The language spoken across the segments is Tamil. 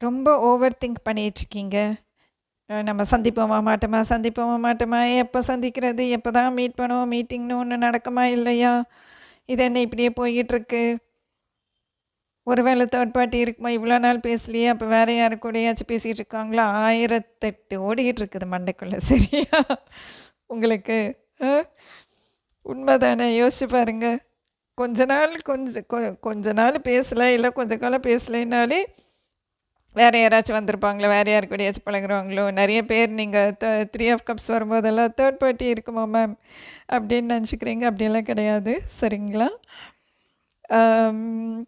ரொம்ப ஓவர் திங்க் பண்ணிகிட்ருக்கீங்க. நம்ம சந்திப்போமா மாட்டோமா சந்திப்போமா மாட்டோமா, எப்போ சந்திக்கிறது, எப்போ தான் மீட் பண்ணுவோம், மீட்டிங்னு ஒன்று நடக்குமா இல்லையா, இது என்ன இப்படியே போய்கிட்டுருக்கு, ஒருவேளை தேர்ட் பார்ட்டி இருக்குமா, இவ்வளோ நாள் பேசலையே, அப்போ வேறு யாரு கூடயாச்சும் பேசிகிட்டு இருக்காங்களா, 1008 ஓடிக்கிட்டு இருக்குது மண்டைக்குள்ளே. சரியா உங்களுக்கு? உண்மைதானே? யோசிச்சு பாருங்க. கொஞ்ச நாள் பேசலை, இல்லை கொஞ்ச காலம் பேசலைன்னாலே வேறு யாராச்சும் வந்திருப்பாங்களோ, வேறு யார் கூடயாச்சும் பழகுறாங்களோ. நிறைய பேர் நீங்கள் 3 ஆஃப் கப்ஸ் வரும்போதெல்லாம் தேர்ட் பார்ட்டி இருக்குமா மேம் அப்படின்னு நினச்சிக்கிறீங்க. அப்படியெல்லாம் கிடையாது. சரிங்களா?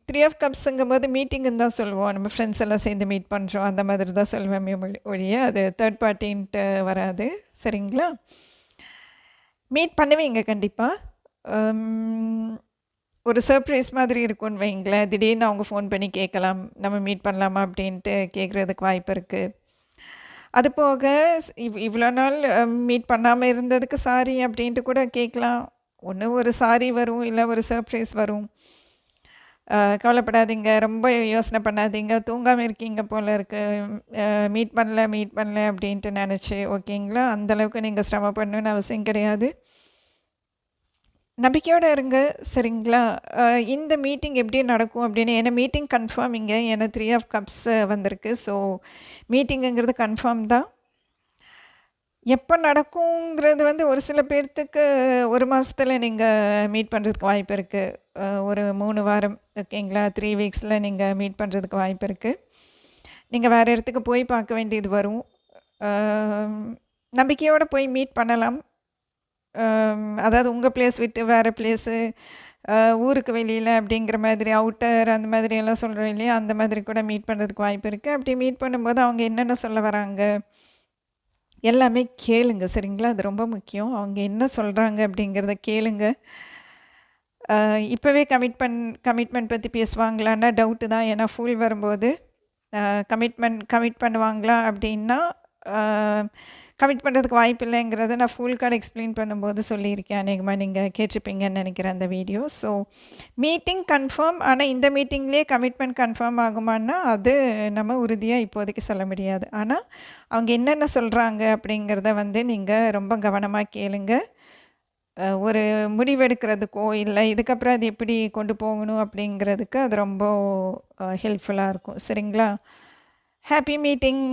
3 ஆஃப் கப்ஸுங்கும் போது மீட்டிங்குன்னு தான் சொல்லுவோம். நம்ம ஃப்ரெண்ட்ஸ் எல்லாம் சேர்ந்து மீட் பண்ணுறோம், அந்த மாதிரி தான் சொல்லுவேன் ஒழிய அது தேர்ட் பார்ட்டின்ட்டு வராது. சரிங்களா? மீட் பண்ணுவீங்க கண்டிப்பாக. ஒரு சர்ப்ரைஸ் மாதிரி இருக்கும்னு வைங்களேன். திடீர்னு அவங்க ஃபோன் பண்ணி கேட்கலாம், நம்ம மீட் பண்ணலாமா அப்படின்ட்டு கேட்குறதுக்கு வாய்ப்பு இருக்குது. அது போக இவ்வளோ நாள் மீட் பண்ணாமல் இருந்ததுக்கு சாரி அப்படின்ட்டு கூட கேட்கலாம். ஒன்று ஒரு சாரி வரும், இல்லை ஒரு சர்ப்ரைஸ் வரும். கவலைப்படாதீங்க, ரொம்ப யோசனை பண்ணாதீங்க, தூங்காமல் இருக்கீங்க போல் இருக்குது, மீட் பண்ணல அப்படின்ட்டு நினச்சி. ஓகேங்களா? அந்தளவுக்கு நீங்கள் சிரமப்படணுன்னு அவசியம் கிடையாது. நம்பிக்கையோடு இருங்க. சரிங்களா? இந்த மீட்டிங் எப்படி நடக்கும் அப்படின்னு, ஏன்னா மீட்டிங் கன்ஃபார்ம் இங்கே, ஏன்னா 3 ஆஃப் கப்ஸ் வந்திருக்கு. ஸோ மீட்டிங்குங்கிறது கன்ஃபார்ம் தான். எப்போ நடக்குங்கிறது வந்து ஒரு சில பேர்த்துக்கு 1 மாதத்தில் நீங்கள் மீட் பண்ணுறதுக்கு வாய்ப்பு இருக்குது. ஒரு 3 வாரம், ஓகேங்களா, 3 வீக்ஸில் நீங்கள் மீட் பண்ணுறதுக்கு வாய்ப்பு இருக்குது. நீங்கள் வேறு இடத்துக்கு போய் பார்க்க வேண்டியது வரும். நம்பிக்கையோடு போய் மீட் பண்ணலாம். அதாவது உங்கள் பிளேஸ் விட்டு வேறு பிளேஸு, ஊருக்கு வெளியில் அப்படிங்கிற மாதிரி, அவுட்டர் அந்த மாதிரி எல்லாம் சொல்கிறோம் இல்லையா, அந்த மாதிரி கூட மீட் பண்ணுறதுக்கு வாய்ப்பு இருக்குது. அப்படி மீட் பண்ணும்போது அவங்க என்னென்ன சொல்ல வராங்க எல்லாமே கேளுங்க. சரிங்களா? அது ரொம்ப முக்கியம். அவங்க என்ன சொல்கிறாங்க அப்படிங்கிறத கேளுங்க. இப்போவே கமிட்மெண்ட் பற்றி பேசுவாங்களான்னா டவுட்டு தான். ஏன்னா ஃபுல் வரும்போது கமிட் பண்ணுவாங்களா அப்படின்னா கமிட் பண்ணுறதுக்கு வாய்ப்பு இல்லைங்கிறத நான் ஃபுல் கார்டு எக்ஸ்பிளைன் பண்ணும்போது சொல்லியிருக்கேன். அநேகமாக நீங்கள் கேட்டிருப்பீங்கன்னு நினைக்கிறேன் அந்த வீடியோ. So meeting confirm. ஆனால் இந்த மீட்டிங்லேயே கமிட்மெண்ட் கன்ஃபார்ம் ஆகுமான்னா அது நம்ம உறுதியாக இப்போதைக்கு சொல்ல முடியாது. ஆனால் அவங்க என்னென்ன சொல்கிறாங்க அப்படிங்கிறத வந்து நீங்கள் ரொம்ப கவனமாக கேளுங்க. ஒரு முடிவெடுக்கிறதுக்கோ இல்லை இதுக்கப்புறம் அது எப்படி கொண்டு போகணும் அப்படிங்கிறதுக்கு அது ரொம்ப ஹெல்ப்ஃபுல்லாக இருக்கும். சரிங்களா? Happy meeting.